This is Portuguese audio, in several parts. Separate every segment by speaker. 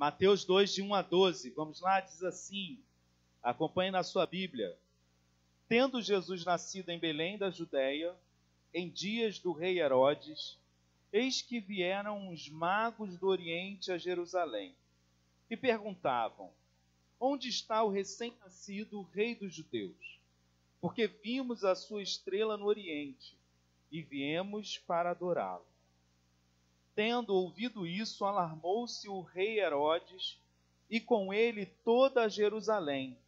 Speaker 1: Mateus 2, de 1 a 12. Vamos lá, diz assim, acompanhe na sua Bíblia. Tendo Jesus nascido em Belém da Judéia, em dias do rei Herodes, eis que vieram os magos do Oriente a Jerusalém e perguntavam: onde está o recém-nascido rei dos judeus? Porque vimos a sua estrela no Oriente e viemos para adorá-lo. Tendo ouvido isso, alarmou-se o rei Herodes e com ele toda Jerusalém.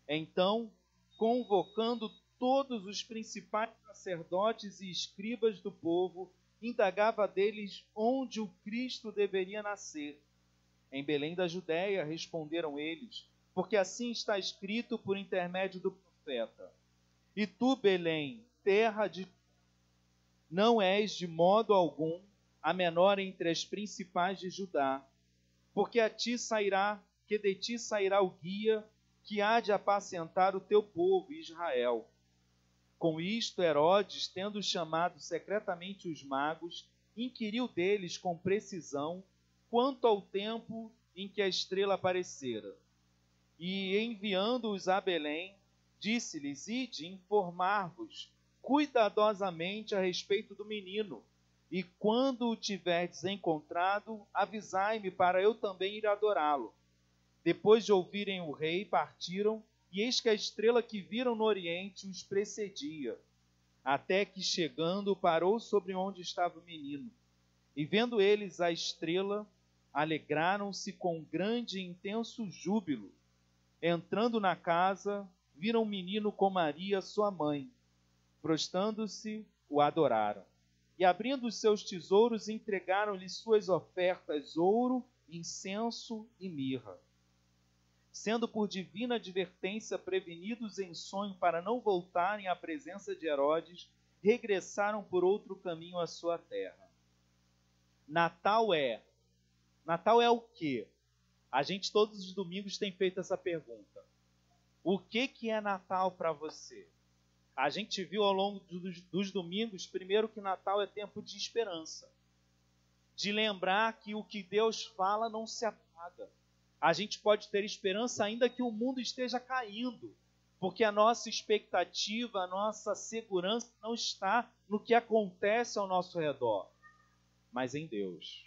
Speaker 1: Então, convocando todos os principais sacerdotes e escribas do povo, indagava deles onde o Cristo deveria nascer. Em Belém da Judéia, responderam eles, porque assim está escrito por intermédio do profeta. E tu, Belém, terra de... não és de modo algum a menor entre as principais de Judá, porque de ti sairá o guia que há de apacentar o teu povo, Israel. Com isto, Herodes, tendo chamado secretamente os magos, inquiriu deles com precisão quanto ao tempo em que a estrela aparecera. E, enviando-os a Belém, disse-lhes: ide informar-vos cuidadosamente a respeito do menino, e quando o tiverdes encontrado, avisai-me para eu também ir adorá-lo. Depois de ouvirem o rei, partiram, e eis que a estrela que viram no Oriente os precedia, até que, chegando, parou sobre onde estava o menino. E vendo eles a estrela, alegraram-se com grande e intenso júbilo. Entrando na casa, viram o menino com Maria, sua mãe. Prostrando-se, o adoraram. E abrindo os seus tesouros, entregaram-lhe suas ofertas, ouro, incenso e mirra. Sendo por divina advertência prevenidos em sonho para não voltarem à presença de Herodes, regressaram por outro caminho à sua terra. Natal é o quê? A gente todos os domingos tem feito essa pergunta. O que é Natal para você? A gente viu ao longo dos domingos, primeiro, que Natal é tempo de esperança. De lembrar que o que Deus fala não se apaga. A gente pode ter esperança ainda que o mundo esteja caindo, porque a nossa expectativa, a nossa segurança não está no que acontece ao nosso redor, mas em Deus.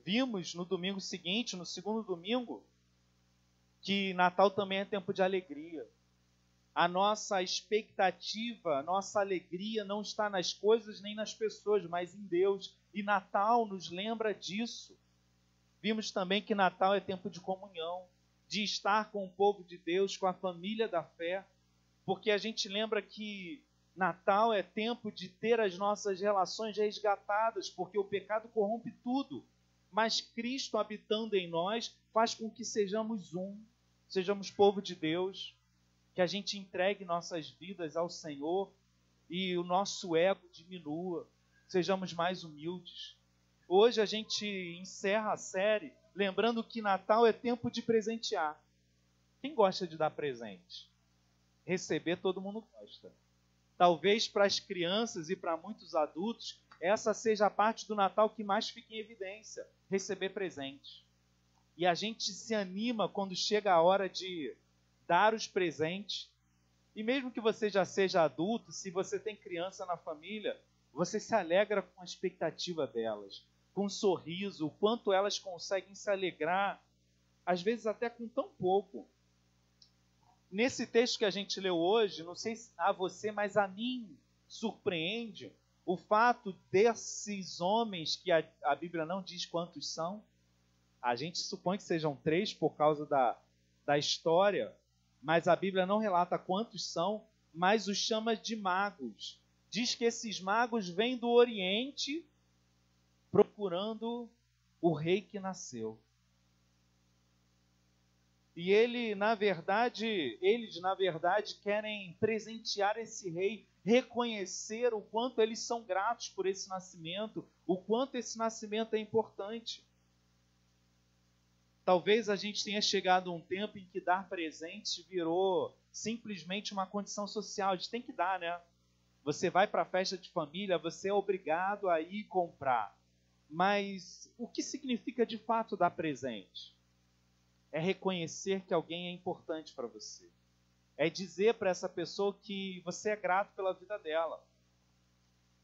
Speaker 1: Vimos no domingo seguinte, no segundo domingo, que Natal também é tempo de alegria. A nossa expectativa, a nossa alegria não está nas coisas nem nas pessoas, mas em Deus. E Natal nos lembra disso. Vimos também que Natal é tempo de comunhão, de estar com o povo de Deus, com a família da fé, porque a gente lembra que Natal é tempo de ter as nossas relações resgatadas, porque o pecado corrompe tudo, mas Cristo habitando em nós faz com que sejamos sejamos povo de Deus, que a gente entregue nossas vidas ao Senhor e o nosso ego diminua, sejamos mais humildes. Hoje a gente encerra a série lembrando que Natal é tempo de presentear. Quem gosta de dar presente? Receber todo mundo gosta. Talvez para as crianças e para muitos adultos, essa seja a parte do Natal que mais fica em evidência, receber presente. E a gente se anima quando chega a hora de dar os presentes. E mesmo que você já seja adulto, se você tem criança na família, você se alegra com a expectativa delas, com um sorriso, o quanto elas conseguem se alegrar, às vezes até com tão pouco. Nesse texto que a gente leu hoje, não sei se a você, mas a mim surpreende o fato desses homens, que a Bíblia não diz quantos são, a gente supõe que sejam 3 por causa da história, mas a Bíblia não relata quantos são, mas os chama de magos. Diz que esses magos vêm do Oriente procurando o rei que nasceu. E eles, na verdade, querem presentear esse rei, reconhecer o quanto eles são gratos por esse nascimento, o quanto esse nascimento é importante. Talvez a gente tenha chegado a um tempo em que dar presentes virou simplesmente uma condição social. A gente tem que dar, né? Você vai para a festa de família, você é obrigado a ir comprar. Mas o que significa de fato dar presente? É reconhecer que alguém é importante para você. É dizer para essa pessoa que você é grato pela vida dela.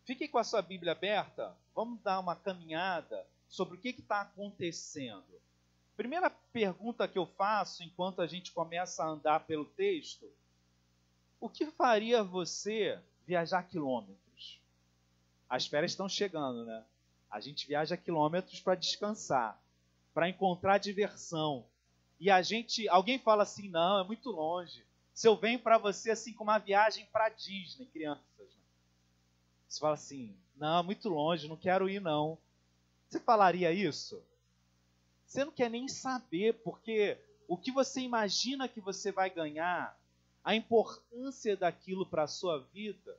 Speaker 1: Fique com a sua Bíblia aberta, vamos dar uma caminhada sobre o que está acontecendo. Primeira pergunta que eu faço enquanto a gente começa a andar pelo texto: o que faria você viajar quilômetros? As férias estão chegando, né? A gente viaja quilômetros para descansar, para encontrar diversão. E alguém fala assim: não, é muito longe. Se eu venho para você assim com uma viagem para Disney, crianças, né? Você fala assim: não, é muito longe, não quero ir não. Você falaria isso? Você não quer nem saber, porque o que você imagina que você vai ganhar, a importância daquilo para a sua vida,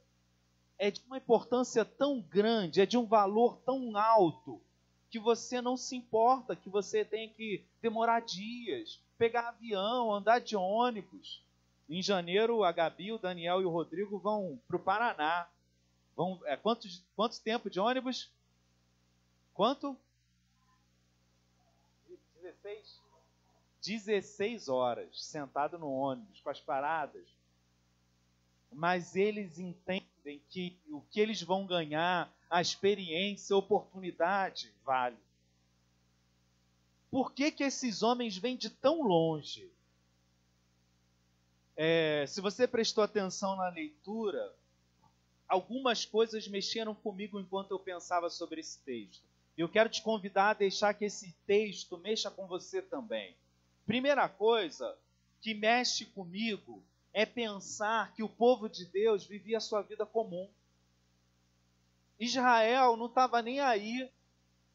Speaker 1: é de uma importância tão grande, é de um valor tão alto, que você não se importa, que você tem que demorar dias, pegar avião, andar de ônibus. Em janeiro, a Gabi, o Daniel e o Rodrigo vão para o Paraná. Quanto tempo de ônibus? Quanto? 16 horas, sentado no ônibus, com as paradas. Mas eles entendem que o que eles vão ganhar, a experiência, a oportunidade, vale. Por que esses homens vêm de tão longe? Se você prestou atenção na leitura, algumas coisas mexeram comigo enquanto eu pensava sobre esse texto. Eu quero te convidar a deixar que esse texto mexa com você também. Primeira coisa que mexe comigo é pensar que o povo de Deus vivia a sua vida comum. Israel não estava nem aí.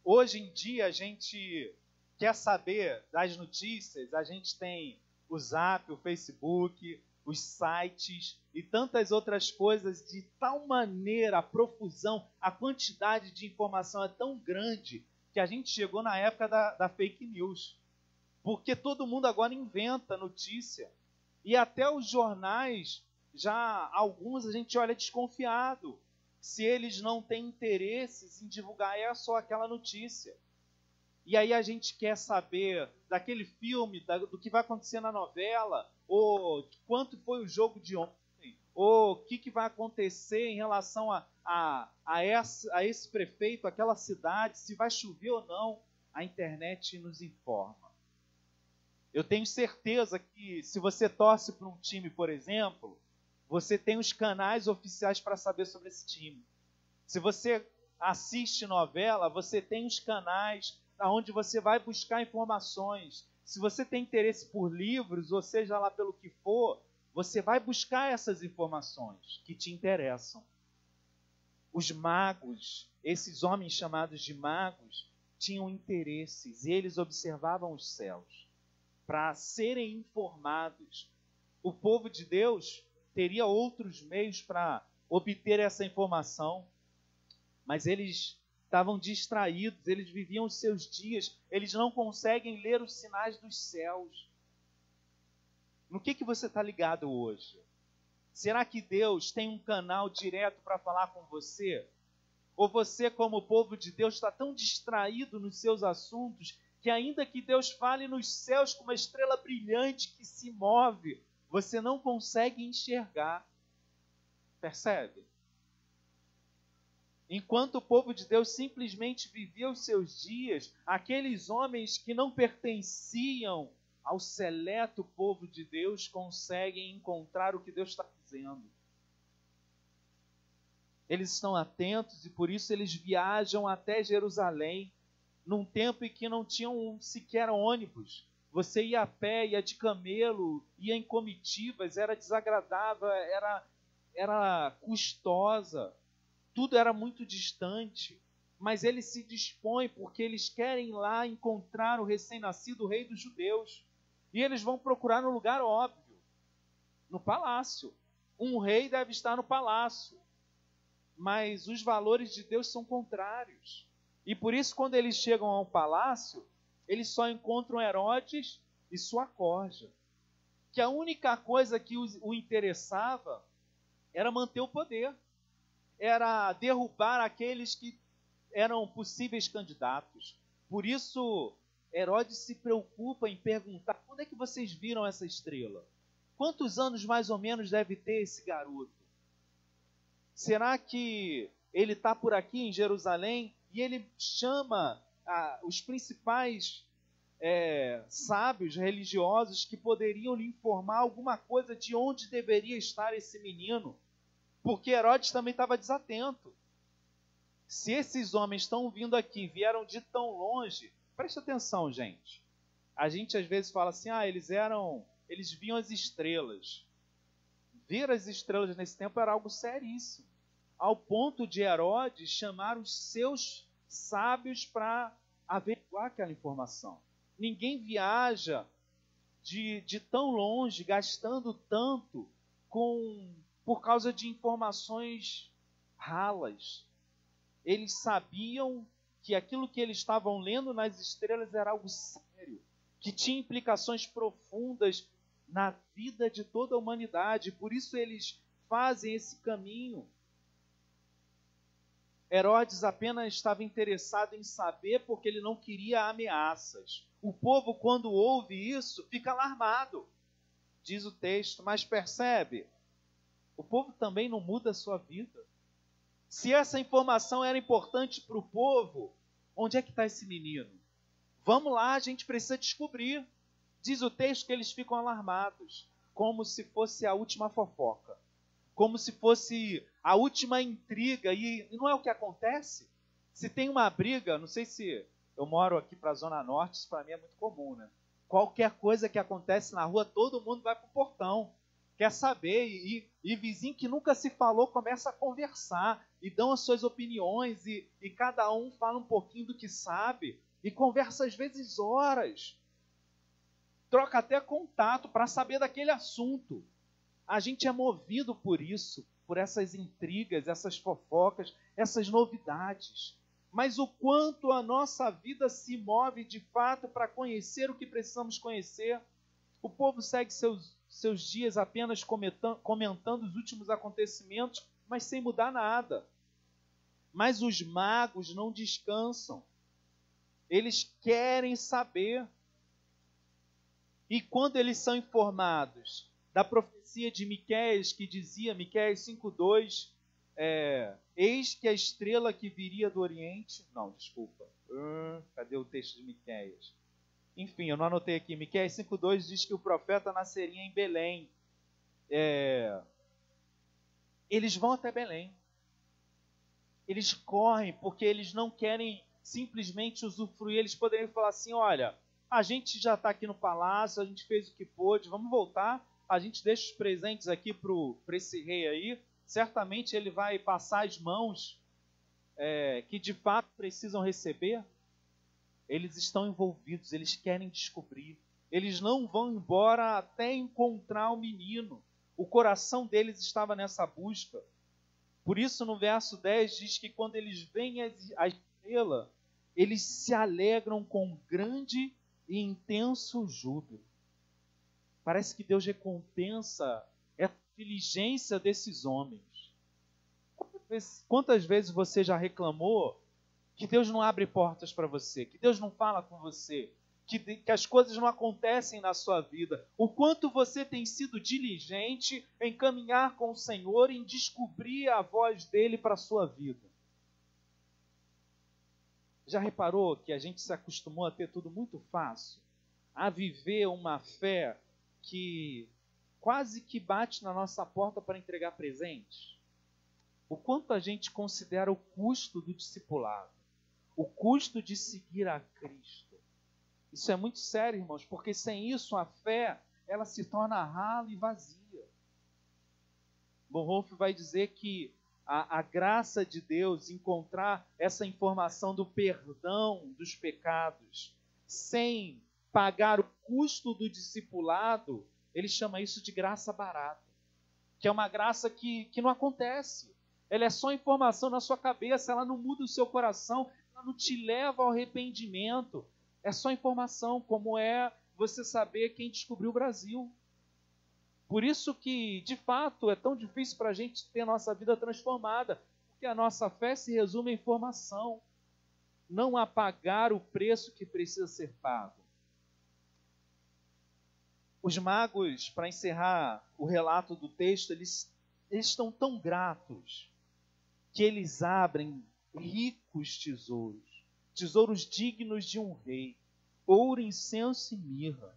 Speaker 1: Hoje em dia a gente quer saber das notícias, a gente tem o Zap, o Facebook, os sites e tantas outras coisas de tal maneira, a profusão, a quantidade de informação é tão grande que a gente chegou na época da fake news. Porque todo mundo agora inventa notícia. E até os jornais, já alguns a gente olha desconfiado. Se eles não têm interesses em divulgar só aquela notícia. E aí a gente quer saber daquele filme, do que vai acontecer na novela, ou quanto foi o jogo de ontem, ou o que vai acontecer em relação a esse prefeito, aquela cidade, se vai chover ou não. A internet nos informa. Eu tenho certeza que se você torce para um time, por exemplo, você tem os canais oficiais para saber sobre esse time. Se você assiste novela, você tem os canais onde você vai buscar informações. Se você tem interesse por livros, ou seja lá pelo que for, você vai buscar essas informações que te interessam. Os magos, esses homens chamados de magos, tinham interesses e eles observavam os céus para serem informados. O povo de Deus teria outros meios para obter essa informação, mas eles estavam distraídos, eles viviam os seus dias, eles não conseguem ler os sinais dos céus. No que você está ligado hoje? Será que Deus tem um canal direto para falar com você? Ou você, como povo de Deus, está tão distraído nos seus assuntos que ainda que Deus fale nos céus com uma estrela brilhante que se move, você não consegue enxergar. Percebe? Enquanto o povo de Deus simplesmente vivia os seus dias, aqueles homens que não pertenciam ao seleto povo de Deus conseguem encontrar o que Deus está dizendo. Eles estão atentos e por isso eles viajam até Jerusalém, num tempo em que não tinham sequer ônibus. Você ia a pé, ia de camelo, ia em comitivas, era desagradável, era custosa, tudo era muito distante. Mas eles se dispõem porque eles querem lá encontrar o recém-nascido rei dos judeus. E eles vão procurar no lugar óbvio, no palácio. Um rei deve estar no palácio. Mas os valores de Deus são contrários. E por isso, quando eles chegam ao palácio, eles só encontram Herodes e sua corja. Que a única coisa que o interessava era manter o poder. Era derrubar aqueles que eram possíveis candidatos. Por isso, Herodes se preocupa em perguntar: quando é que vocês viram essa estrela? Quantos anos mais ou menos deve ter esse garoto? Será que ele está por aqui em Jerusalém? E ele chama os principais sábios religiosos que poderiam lhe informar alguma coisa de onde deveria estar esse menino, porque Herodes também estava desatento. Se esses homens estão vindo aqui, vieram de tão longe, preste atenção, gente. A gente às vezes fala assim: eles viam as estrelas. Ver as estrelas nesse tempo era algo seríssimo, ao ponto de Herodes chamar os seus sábios para averiguar aquela informação. Ninguém viaja de tão longe, gastando tanto, por causa de informações ralas. Eles sabiam que aquilo que eles estavam lendo nas estrelas era algo sério, que tinha implicações profundas na vida de toda a humanidade. Por isso eles fazem esse caminho. Herodes apenas estava interessado em saber porque ele não queria ameaças. O povo, quando ouve isso, fica alarmado, diz o texto. Mas percebe, o povo também não muda a sua vida. Se essa informação era importante para o povo, onde é que está esse menino? Vamos lá, a gente precisa descobrir. Diz o texto que eles ficam alarmados, como se fosse a última fofoca, como se fosse a última intriga. E não é o que acontece? Se tem uma briga, não sei se eu moro aqui para a Zona Norte, isso para mim é muito comum, né? Qualquer coisa que acontece na rua, todo mundo vai para o portão, quer saber, e vizinho que nunca se falou começa a conversar, e dão as suas opiniões, e cada um fala um pouquinho do que sabe, e conversa às vezes horas, troca até contato para saber daquele assunto. A gente é movido por isso, por essas intrigas, essas fofocas, essas novidades. Mas o quanto a nossa vida se move de fato para conhecer o que precisamos conhecer. O povo segue seus dias apenas comentando os últimos acontecimentos, mas sem mudar nada. Mas os magos não descansam. Eles querem saber. E quando eles são informados da profecia de Miqueias, que dizia, Miqueias 5:2, eis que a estrela que viria do Oriente... Não, desculpa. Cadê o texto de Miqueias? Enfim, eu não anotei aqui. Miqueias 5:2 diz que o profeta nasceria em Belém. Eles vão até Belém. Eles correm porque eles não querem simplesmente usufruir. Eles poderiam falar assim: olha, a gente já está aqui no palácio, a gente fez o que pôde, vamos voltar, a gente deixa os presentes aqui para esse rei aí, certamente ele vai passar as mãos que de fato precisam receber. Eles estão envolvidos, eles querem descobrir, eles não vão embora até encontrar o menino. O coração deles estava nessa busca. Por isso no verso 10 diz que quando eles veem a estrela, eles se alegram com grande e intenso júbilo. Parece que Deus recompensa a diligência desses homens. Quantas vezes você já reclamou que Deus não abre portas para você, que Deus não fala com você, que as coisas não acontecem na sua vida? O quanto você tem sido diligente em caminhar com o Senhor, em descobrir a voz dele para a sua vida. Já reparou que a gente se acostumou a ter tudo muito fácil? A viver uma fé que quase que bate na nossa porta para entregar presentes? O quanto a gente considera o custo do discipulado, o custo de seguir a Cristo. Isso é muito sério, irmãos, porque sem isso a fé, ela se torna rala e vazia. Bonhoeffer vai dizer que a graça de Deus, encontrar essa informação do perdão dos pecados, sem pagar o custo do discipulado, ele chama isso de graça barata, que é uma graça que não acontece. Ela é só informação na sua cabeça, ela não muda o seu coração, ela não te leva ao arrependimento. É só informação, como é você saber quem descobriu o Brasil. Por isso que, de fato, é tão difícil para a gente ter a nossa vida transformada, porque a nossa fé se resume em informação. não a pagar o preço que precisa ser pago. Os magos, para encerrar o relato do texto, eles estão tão gratos que eles abrem ricos tesouros, tesouros dignos de um rei, ouro, incenso e mirra.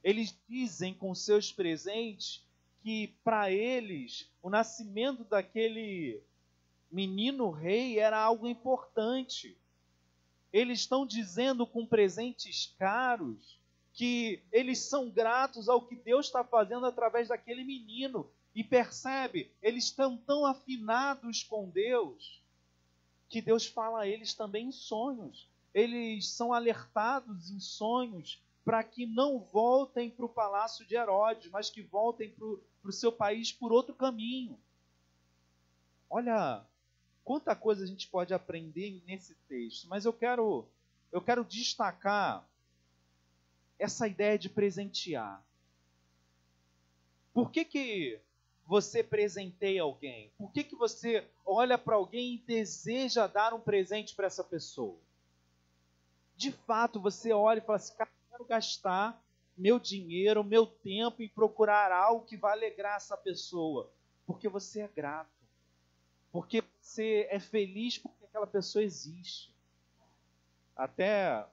Speaker 1: Eles dizem com seus presentes que para eles o nascimento daquele menino rei era algo importante. Eles estão dizendo com presentes caros que eles são gratos ao que Deus está fazendo através daquele menino. E percebe, eles estão tão afinados com Deus, que Deus fala a eles também em sonhos. Eles são alertados em sonhos para que não voltem para o palácio de Herodes, mas que voltem para o seu país por outro caminho. Olha quanta coisa a gente pode aprender nesse texto, mas eu quero destacar essa ideia de presentear. Por que você presenteia alguém? Por que você olha para alguém e deseja dar um presente para essa pessoa? De fato, você olha e fala assim, cara, eu quero gastar meu dinheiro, meu tempo em procurar algo que vai alegrar essa pessoa. Porque você é grato. Porque você é feliz porque aquela pessoa existe. Até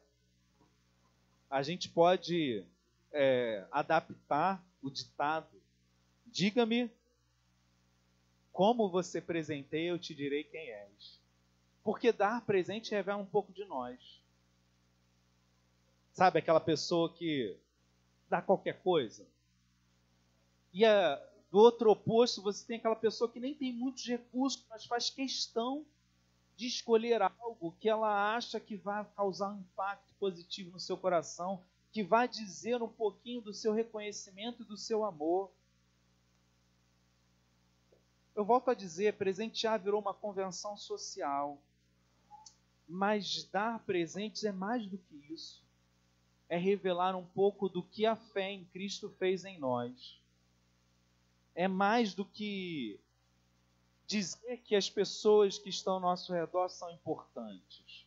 Speaker 1: a gente pode adaptar o ditado. Diga-me como você presenteia, eu te direi quem és. Porque dar presente revela um pouco de nós. Sabe aquela pessoa que dá qualquer coisa? E do outro oposto, você tem aquela pessoa que nem tem muitos recursos, mas faz questão de escolher algo que ela acha que vai causar um impacto positivo no seu coração, que vai dizer um pouquinho do seu reconhecimento e do seu amor. Eu volto a dizer, presentear virou uma convenção social, mas dar presentes é mais do que isso. É revelar um pouco do que a fé em Cristo fez em nós. É mais do que dizer que as pessoas que estão ao nosso redor são importantes.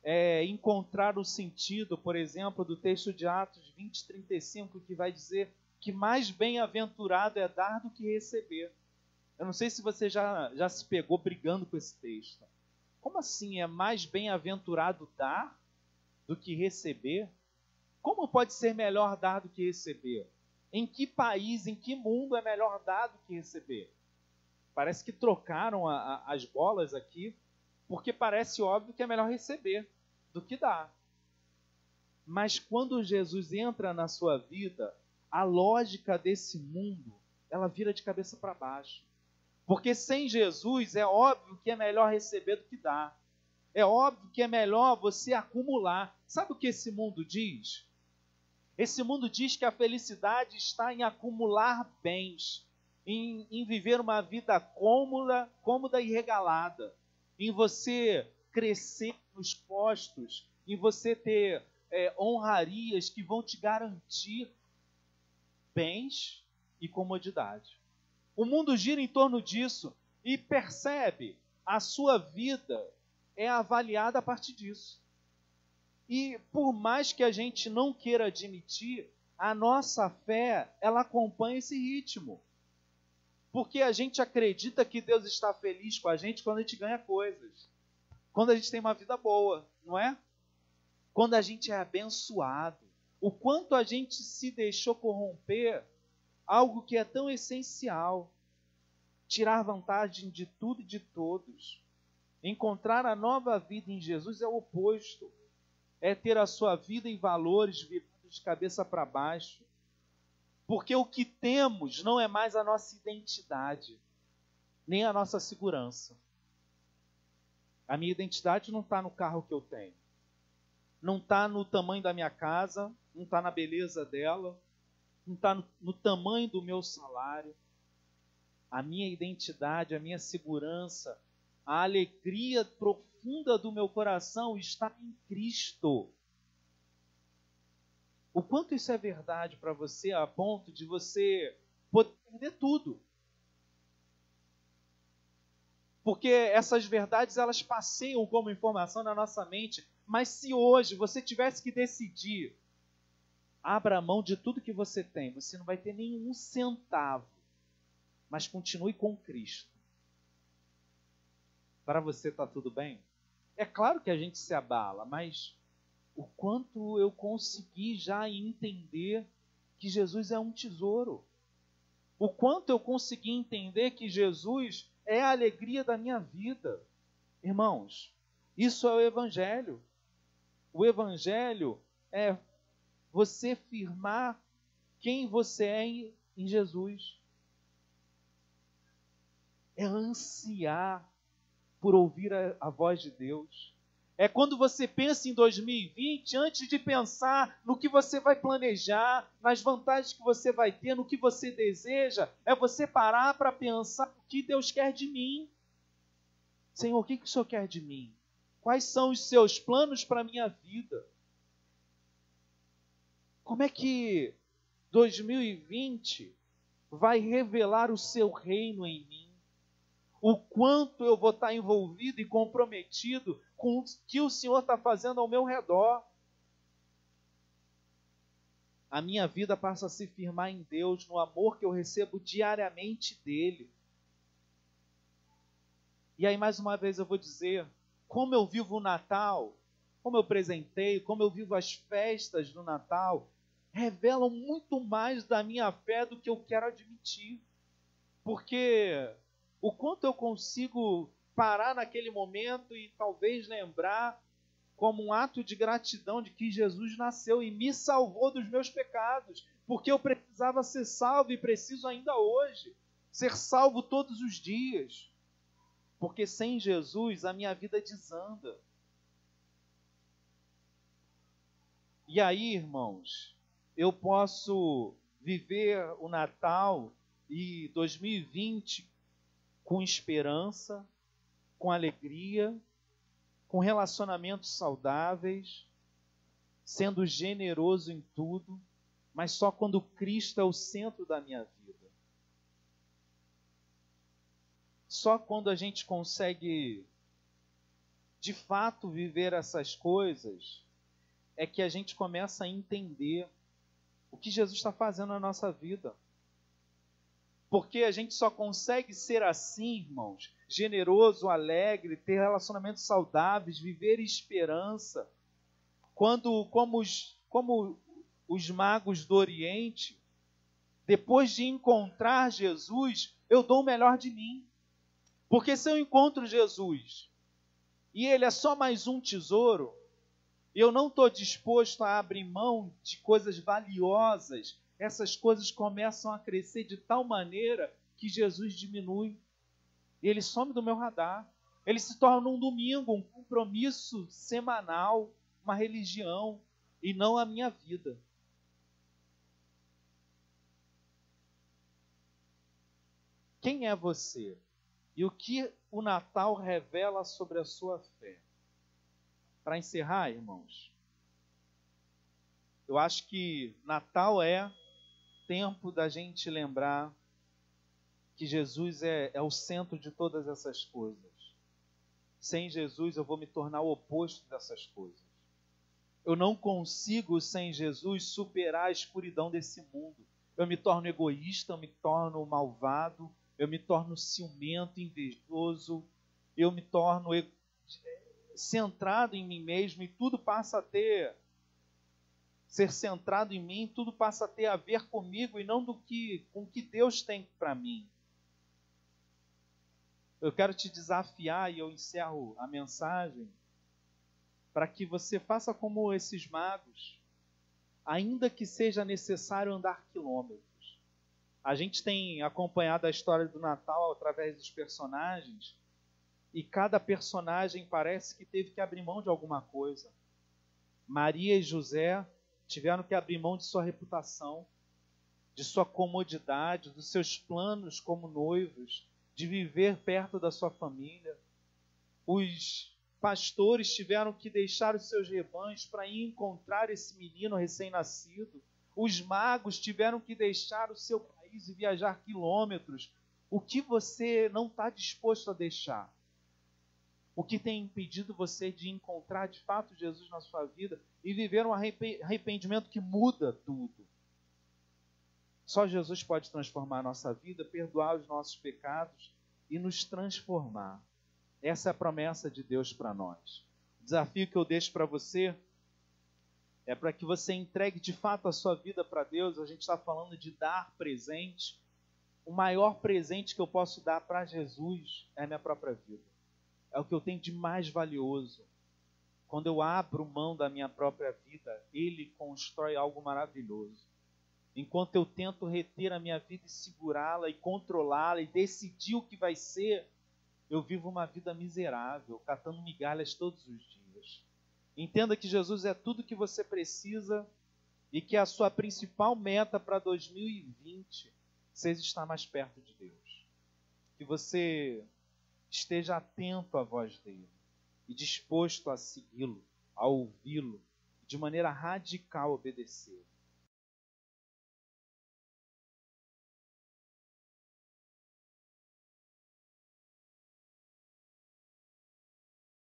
Speaker 1: É encontrar o sentido, por exemplo, do texto de Atos 20:35, que vai dizer que mais bem-aventurado é dar do que receber. Eu não sei se você já se pegou brigando com esse texto. Como assim é mais bem-aventurado dar do que receber? Como pode ser melhor dar do que receber? Em que país, em que mundo é melhor dar do que receber? Parece que trocaram as bolas aqui, porque parece óbvio que é melhor receber do que dar. Mas quando Jesus entra na sua vida, a lógica desse mundo, ela vira de cabeça para baixo. Porque sem Jesus é óbvio que é melhor receber do que dar. É óbvio que é melhor você acumular. Sabe o que esse mundo diz? Esse mundo diz que a felicidade está em acumular bens, em viver uma vida cômoda e regalada, em você crescer nos postos, em você ter honrarias que vão te garantir bens e comodidade. O mundo gira em torno disso e percebe, a sua vida é avaliada a partir disso. E por mais que a gente não queira admitir, a nossa fé, ela acompanha esse ritmo. Porque a gente acredita que Deus está feliz com a gente quando a gente ganha coisas. Quando a gente tem uma vida boa, não é? Quando a gente é abençoado. O quanto a gente se deixou corromper, algo que é tão essencial. Tirar vantagem de tudo e de todos. Encontrar a nova vida em Jesus é o oposto. É ter a sua vida em valores virados de cabeça para baixo. Porque o que temos não é mais a nossa identidade, nem a nossa segurança. A minha identidade não está no carro que eu tenho. Não está no tamanho da minha casa, não está na beleza dela, não está no tamanho do meu salário. A minha identidade, a minha segurança, a alegria profunda do meu coração está em Cristo. O quanto isso é verdade para você a ponto de você poder perder tudo. porque essas verdades elas passeiam como informação na nossa mente, mas se hoje você tivesse que decidir, abra mão de tudo que você tem, você não vai ter nenhum centavo, mas continue com Cristo. Para você está tudo bem? É claro que a gente se abala, mas o quanto eu consegui já entender que Jesus é um tesouro. O quanto eu consegui entender que Jesus é a alegria da minha vida. Irmãos, isso é o Evangelho. O Evangelho é você firmar quem você é em Jesus. É ansiar por ouvir a voz de Deus. É quando você pensa em 2020, antes de pensar no que você vai planejar, nas vantagens que você vai ter, no que você deseja, é você parar para pensar o que Deus quer de mim. Senhor, o que o Senhor quer de mim? Quais são os seus planos para a minha vida? Como é que 2020 vai revelar o seu reino em mim? O quanto eu vou estar envolvido e comprometido com o que o Senhor está fazendo ao meu redor. A minha vida passa a se firmar em Deus, no amor que eu recebo diariamente dEle. E aí, mais uma vez, eu vou dizer, como eu vivo o Natal, como eu presenteio, como eu vivo as festas do Natal, revelam muito mais da minha fé do que eu quero admitir. Porque o quanto eu consigo parar naquele momento e talvez lembrar como um ato de gratidão de que Jesus nasceu e me salvou dos meus pecados, porque eu precisava ser salvo e preciso ainda hoje ser salvo todos os dias, porque sem Jesus a minha vida desanda. E aí, irmãos, eu posso viver o Natal e 2020 com esperança, com alegria, com relacionamentos saudáveis, sendo generoso em tudo, mas só quando Cristo é o centro da minha vida. Só quando a gente consegue, de fato, viver essas coisas, é que a gente começa a entender o que Jesus está fazendo na nossa vida. Porque a gente só consegue ser assim, irmãos, generoso, alegre, ter relacionamentos saudáveis, viver esperança, quando, como os magos do Oriente, depois de encontrar Jesus, eu dou o melhor de mim. Porque se eu encontro Jesus e ele é só mais um tesouro, eu não estou disposto a abrir mão de coisas valiosas, essas coisas começam a crescer de tal maneira que Jesus diminui. Ele some do meu radar. Ele se torna um domingo, um compromisso semanal, uma religião, e não a minha vida. Quem é você? E o que o Natal revela sobre a sua fé? Para encerrar, irmãos, eu acho que Natal é tempo da gente lembrar que Jesus é o centro de todas essas coisas. Sem Jesus eu vou me tornar o oposto dessas coisas. Eu não consigo, sem Jesus, superar a escuridão desse mundo. Eu me torno egoísta, eu me torno malvado, eu me torno ciumento, invejoso, eu me torno centrado em mim mesmo e tudo passa a ser centrado em mim, tudo passa a ter a ver comigo e não com o que Deus tem para mim. Eu quero te desafiar e eu encerro a mensagem para que você faça como esses magos, ainda que seja necessário andar quilômetros. A gente tem acompanhado a história do Natal através dos personagens e cada personagem parece que teve que abrir mão de alguma coisa. Maria e José tiveram que abrir mão de sua reputação, de sua comodidade, dos seus planos como noivos, de viver perto da sua família. Os pastores tiveram que deixar os seus rebanhos para ir encontrar esse menino recém-nascido. Os magos tiveram que deixar o seu país e viajar quilômetros. O que você não está disposto a deixar? O que tem impedido você de encontrar de fato Jesus na sua vida e viver um arrependimento que muda tudo? Só Jesus pode transformar a nossa vida, perdoar os nossos pecados e nos transformar. Essa é a promessa de Deus para nós. O desafio que eu deixo para você é para que você entregue de fato a sua vida para Deus. A gente está falando de dar presente. O maior presente que eu posso dar para Jesus é a minha própria vida. É o que eu tenho de mais valioso. Quando eu abro mão da minha própria vida, Ele constrói algo maravilhoso. Enquanto eu tento reter a minha vida e segurá-la e controlá-la e decidir o que vai ser, eu vivo uma vida miserável, catando migalhas todos os dias. Entenda que Jesus é tudo que você precisa e que a sua principal meta para 2020 seja estar mais perto de Deus. Que você esteja atento à voz dele e disposto a segui-lo, a ouvi-lo, de maneira radical obedecer.